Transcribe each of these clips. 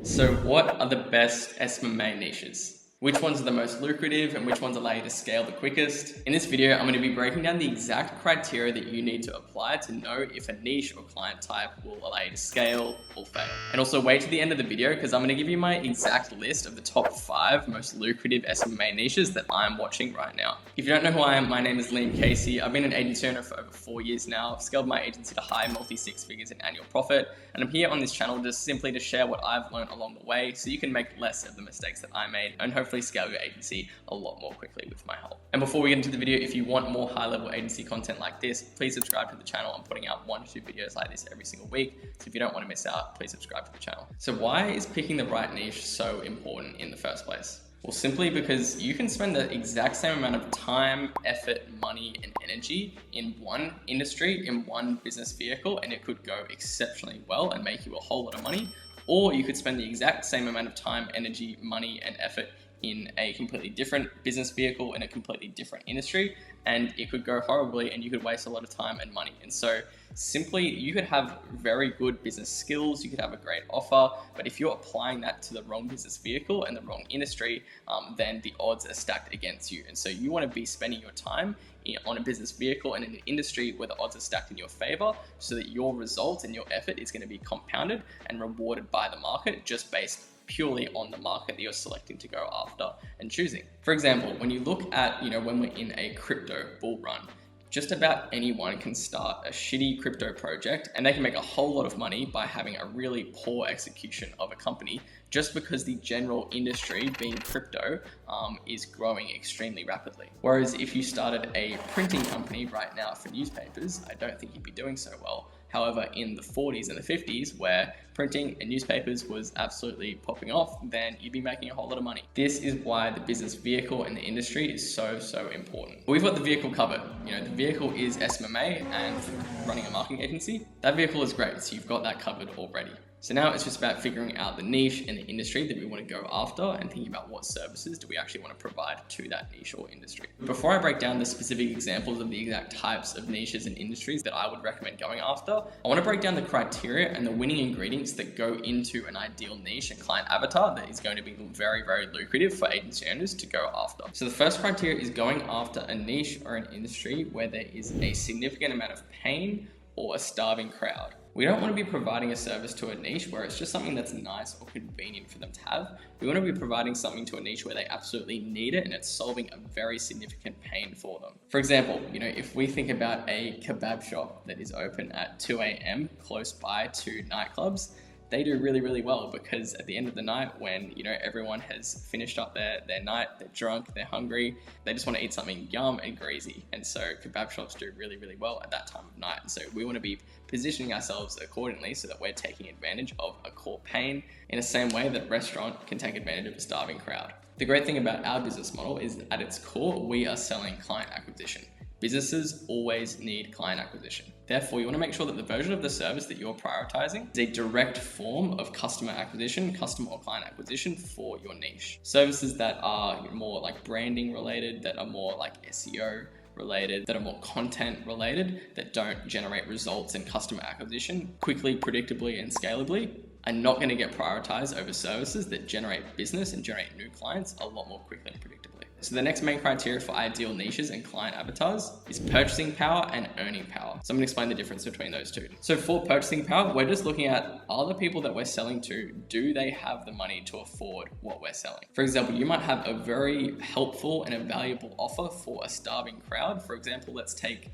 So what are the best SMMA niches? Which ones are the most lucrative and which ones allow you to scale the quickest? In this video, I'm going to be breaking down the exact criteria that you need to apply to know if a niche or client type will allow you to scale or fail. And also wait to the end of the video because I'm going to give you my exact list of the top 5 most lucrative SMMA niches that I'm watching right now. If you don't know who I am, my name is Liam Casey. I've been an agency owner for over 4 years now. I've scaled my agency to high multi-six figures in annual profit. And I'm here on this channel just simply to share what I've learned along the way so you can make less of the mistakes that I made and hopefully scale your agency a lot more quickly with my help. And before we get into the video, if you want more high-level agency content like this, please subscribe to the channel. I'm putting out 1 to 2 videos like this every single week. So if you don't want to miss out, please subscribe to the channel. So why is picking the right niche so important in the first place? Well, simply because you can spend the exact same amount of time, effort, money, and energy in one industry, in one business vehicle, and it could go exceptionally well and make you a whole lot of money. Or you could spend the exact same amount of time, energy, money, and effort in a completely different business vehicle in a completely different industry, and it could go horribly and you could waste a lot of time and money. And so simply, you could have very good business skills, you could have a great offer, but if you're applying that to the wrong business vehicle and the wrong industry, then the odds are stacked against you. And so you want to be spending your time on a business vehicle and in an industry where the odds are stacked in your favor so that your results and your effort is going to be compounded and rewarded by the market just based purely on the market that you're selecting to go after and choosing. For example, when you look at, when we're in a crypto bull run, just about anyone can start a shitty crypto project and they can make a whole lot of money by having a really poor execution of a company just because the general industry, being crypto, is growing extremely rapidly. Whereas if you started a printing company right now for newspapers, I don't think you'd be doing so well. However, in the 40s and the 50s, where printing and newspapers was absolutely popping off, then you'd be making a whole lot of money. This is why the business vehicle and the industry is so important. We've got the vehicle covered. The vehicle is SMMA and running a marketing agency. That vehicle is great, so you've got that covered already. So now it's just about figuring out the niche and the industry that we want to go after and thinking about what services do we actually want to provide to that niche or industry. Before I break down the specific examples of the exact types of niches and industries that I would recommend going after, I want to break down the criteria and the winning ingredients that go into an ideal niche and client avatar that is going to be very lucrative for agency owners to go after. So the first criteria is going after a niche or an industry where there is a significant amount of pain or a starving crowd. We don't want to be providing a service to a niche where it's just something that's nice or convenient for them to have. We want to be providing something to a niche where they absolutely need it and it's solving a very significant pain for them. For example, if we think about a kebab shop that is open at 2 a.m. close by to nightclubs, they do really well because at the end of the night when everyone has finished up their night, they're drunk, they're hungry, they just want to eat something yum and greasy. And so kebab shops do really well at that time of night. And so we want to be positioning ourselves accordingly so that we're taking advantage of a core pain in the same way that restaurant can take advantage of a starving crowd. The great thing about our business model is that at its core, we are selling client acquisition. Businesses always need client acquisition. Therefore, you want to make sure that the version of the service that you're prioritizing is a direct form of customer or client acquisition for your niche. Services that are more like branding related, that are more like SEO related, that are more content related, that don't generate results in customer acquisition quickly, predictably, and scalably, are not going to get prioritized over services that generate business and generate new clients a lot more quickly and predictably. So the next main criteria for ideal niches and client avatars is purchasing power and earning power. So I'm going to explain the difference between those two. So for purchasing power, we're just looking at, are the people that we're selling to, do they have the money to afford what we're selling? For example, you might have a very helpful and a valuable offer for a starving crowd. For example, let's take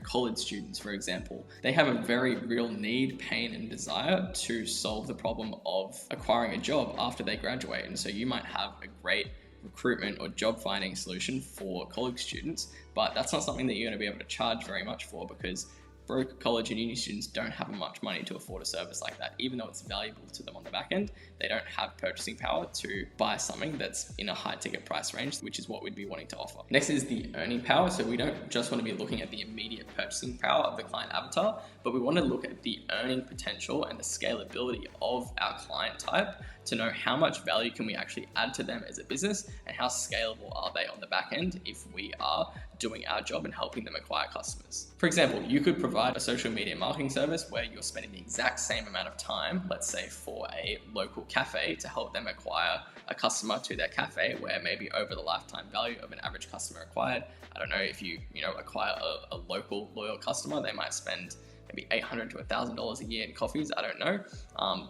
college students, for example. They have a very real need, pain, and desire to solve the problem of acquiring a job after they graduate. And so you might have a great recruitment or job finding solution for college students, but that's not something that you're going to be able to charge very much for because broke college and uni students don't have much money to afford a service like that. Even though it's valuable to them on the back end, they don't have purchasing power to buy something that's in a high ticket price range, which is what we'd be wanting to offer. Next is the earning power. So we don't just want to be looking at the immediate purchasing power of the client avatar, but we want to look at the earning potential and the scalability of our client type to know how much value can we actually add to them as a business and how scalable are they on the back end if we are doing our job and helping them acquire customers. For example, you could provide a social media marketing service where you're spending the exact same amount of time, let's say for a local cafe, to help them acquire a customer to their cafe, where maybe over the lifetime value of an average customer acquired, I don't know, if you acquire a local loyal customer, they might spend maybe $800 to $1,000 a year in coffees, I don't know,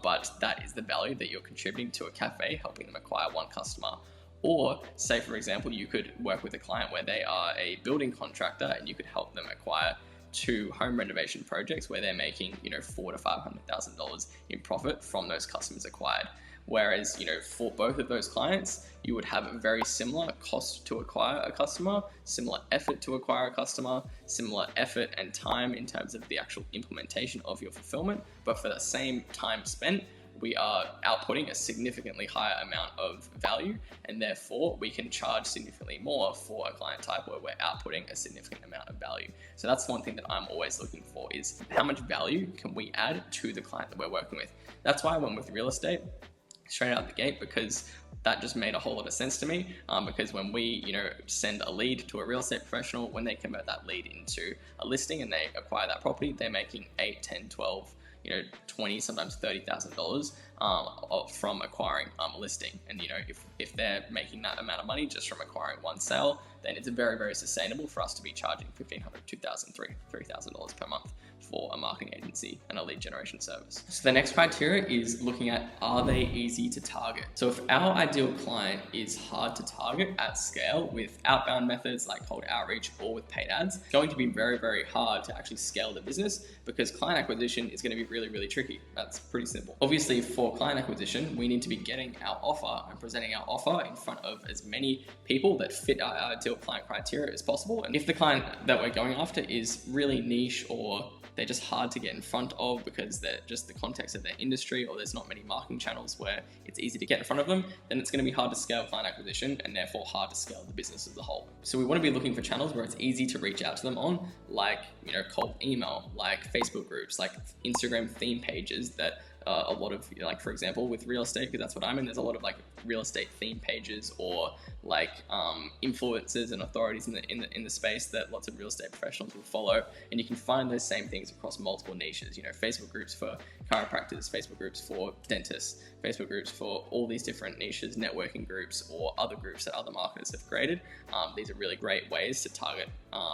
but that is the value that you're contributing to a cafe, helping them acquire one customer. Or say, for example, you could work with a client where they are a building contractor and you could help them acquire 2 home renovation projects where they're making, $400,000 to $500,000 in profit from those customers acquired. Whereas, for both of those clients, you would have a very similar cost to acquire a customer, similar effort to acquire a customer, similar effort and time in terms of the actual implementation of your fulfillment. But for the same time spent, we are outputting a significantly higher amount of value, and therefore we can charge significantly more for a client type where we're outputting a significant amount of value. So that's one thing that I'm always looking for, is how much value can we add to the client that we're working with. That's why I went with real estate straight out the gate, because that just made a whole lot of sense to me, because when we send a lead to a real estate professional, when they convert that lead into a listing and they acquire that property, they're making 8, 10, 12, 20, sometimes $30,000 from acquiring a listing. And if they're making that amount of money just from acquiring one sale, then it's very, very sustainable for us to be charging $1,500, $2,000, $3,000 per month for a marketing agency and a lead generation service. So the next criteria is looking at, are they easy to target? So if our ideal client is hard to target at scale with outbound methods like cold outreach or with paid ads, it's going to be very, very hard to actually scale the business, because client acquisition is going to be really, really tricky. That's pretty simple. Obviously, for client acquisition, we need to be getting our offer and presenting our offer in front of as many people that fit our ideal client criteria as possible. And if the client that we're going after is really niche, or they're just hard to get in front of because they're just the context of their industry, or there's not many marketing channels where it's easy to get in front of them, then it's going to be hard to scale client acquisition and therefore hard to scale the business as a whole. So we want to be looking for channels where it's easy to reach out to them on, like cold email, like Facebook groups, like Instagram theme pages that a lot of, for example, with real estate, because that's what I'm in, there's a lot of real estate theme pages, or influencers and authorities in the space that lots of real estate professionals will follow. And you can find those same things across multiple niches. Facebook groups for chiropractors, Facebook groups for dentists, Facebook groups for all these different niches, networking groups, or other groups that other marketers have created. These are really great ways to target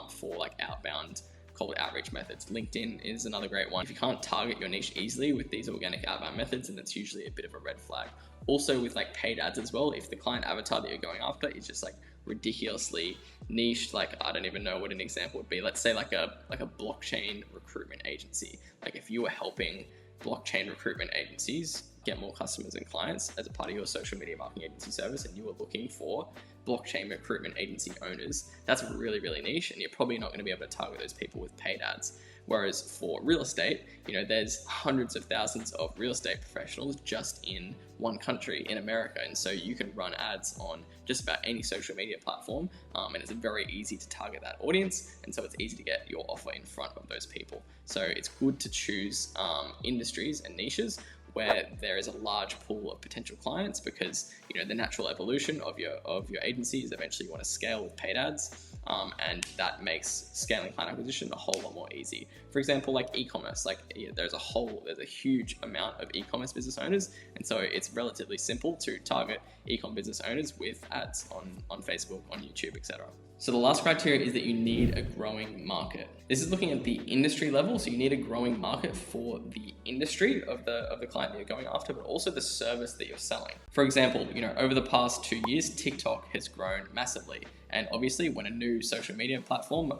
for outbound cold outreach methods. LinkedIn is another great one. If you can't target your niche easily with these organic outbound methods, then that's usually a bit of a red flag. Also with paid ads as well, if the client avatar that you're going after is just ridiculously niche, I don't even know what an example would be. Let's say like a blockchain recruitment agency. If you were helping blockchain recruitment agencies get more customers and clients as a part of your social media marketing agency service, and you were looking for blockchain recruitment agency owners, that's really, really niche, and you're probably not going to be able to target those people with paid ads. Whereas for real estate, there's hundreds of thousands of real estate professionals just in one country, in America. And so you can run ads on just about any social media platform, and it's very easy to target that audience. And so it's easy to get your offer in front of those people. So it's good to choose industries and niches where there is a large pool of potential clients, because the natural evolution of your agency is eventually you want to scale with paid ads, and that makes scaling client acquisition a whole lot more easy. For example, e-commerce, there's a huge amount of e-commerce business owners, and so it's relatively simple to target e-com business owners with ads on Facebook, on YouTube, etc. So the last criteria is that you need a growing market. This is looking at the industry level, so you need a growing market for the industry of the client that you're going after, but also the service that you're selling. For example, over the past 2 years, TikTok has grown massively. And obviously when a new social media platform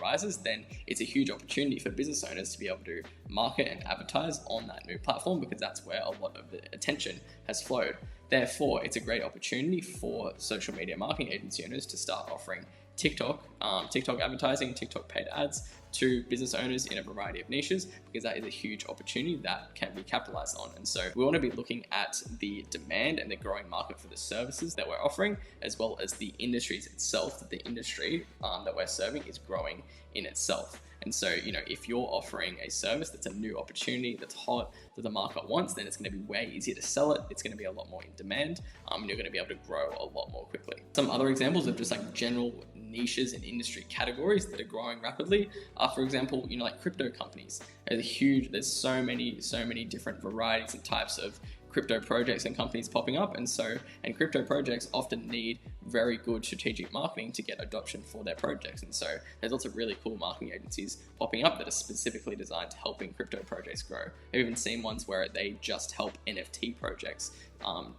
arises, then it's a huge opportunity for business owners to be able to market and advertise on that new platform, because that's where a lot of the attention has flowed. Therefore, it's a great opportunity for social media marketing agency owners to start offering TikTok advertising, TikTok paid ads to business owners in a variety of niches, because that is a huge opportunity that can be capitalized on. And so we want to be looking at the demand and the growing market for the services that we're offering, as well as the industries itself, that the industry that we're serving is growing in itself. And so, if you're offering a service that's a new opportunity, that's hot, that the market wants, then it's going to be way easier to sell it. It's going to be a lot more in demand, and you're going to be able to grow a lot more quickly. Some other examples of just like general niches and industry categories that are growing rapidly are, for example, like crypto companies. There's so many different varieties and types of crypto projects and companies popping up, and crypto projects often need very good strategic marketing to get adoption for their projects. And so there's lots of really cool marketing agencies popping up that are specifically designed to helping crypto projects grow. I've even seen ones where they just help NFT projects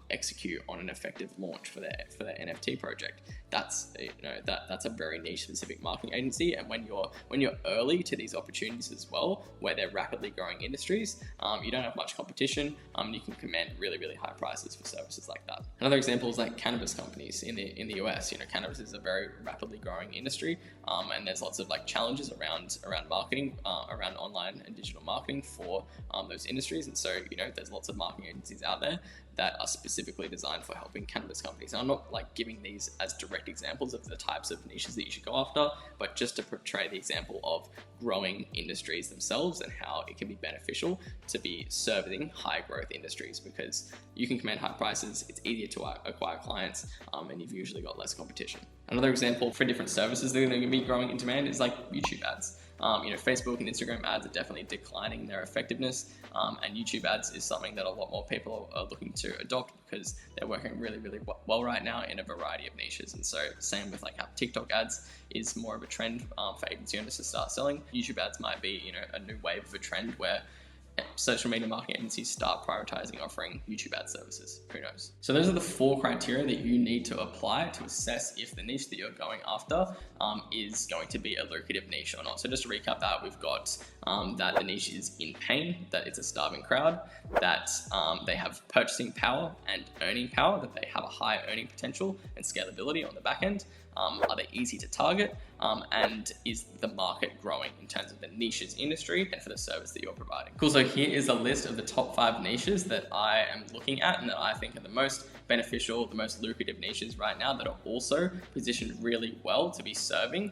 execute on an effective launch for their NFT project. That's a very niche specific marketing agency. And when you're early to these opportunities as well, where they're rapidly growing industries, you don't have much competition. You can command really high prices for services like that. Another example is like cannabis companies in the US. Cannabis is a very rapidly growing industry, and there's lots of like challenges around marketing, around online and digital marketing for those industries. And so there's lots of marketing agencies out there that are specifically designed for helping cannabis companies. And I'm not like giving these as direct examples of the types of niches that you should go after, but just to portray the example of growing industries themselves and how it can be beneficial to be serving high growth industries, because you can command high prices, it's easier to acquire clients, and you've usually got less competition. Another example for different services that are going to be growing in demand is like YouTube ads. Facebook and Instagram ads are definitely declining their effectiveness, and YouTube ads is something that a lot more people are looking to adopt because they're working really well right now in a variety of niches. And so same with like how TikTok ads is more of a trend for agency owners to start selling. YouTube ads might be a new wave of a trend where social media marketing agencies start prioritizing offering YouTube ad services. Who knows? So those are the 4 criteria that you need to apply to assess if the niche that you're going after is going to be a lucrative niche or not. So just to recap that, we've got that the niche is in pain, that it's a starving crowd, that they have purchasing power and earning power, that they have a high earning potential and scalability on the back end. Are they easy to target? And is the market growing in terms of the niches industry and for the service that you're providing? Cool, so here is a list of the top 5 niches that I am looking at and that I think are the most beneficial, the most lucrative niches right now that are also positioned really well to be serving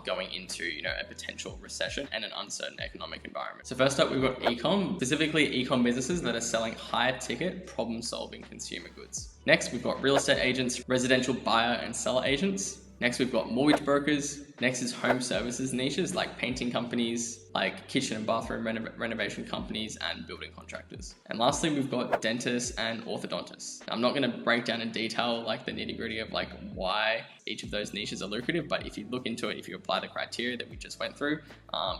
going into a potential recession and an uncertain economic environment. So first up, we've got e-com, specifically e-com businesses that are selling high ticket problem solving consumer goods. Next, we've got real estate agents, residential buyer and seller agents. Next, we've got mortgage brokers. Next is home services niches like painting companies, like kitchen and bathroom renovation companies and building contractors. And lastly, we've got dentists and orthodontists. Now, I'm not going to break down in detail like the nitty gritty of like why each of those niches are lucrative, but if you look into it, if you apply the criteria that we just went through,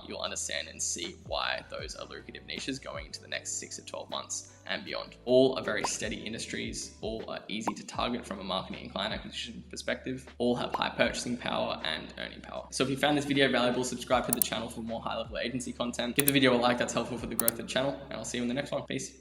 you'll understand and see why those are lucrative niches going into the next 6 to 12 months and beyond. All are very steady industries, all are easy to target from a marketing and client acquisition perspective, all have high purchasing power and earning power. So if you found this video valuable, subscribe to the channel for more high-level agency content. Give the video a like, that's helpful for the growth of the channel, and I'll see you in the next one. Peace.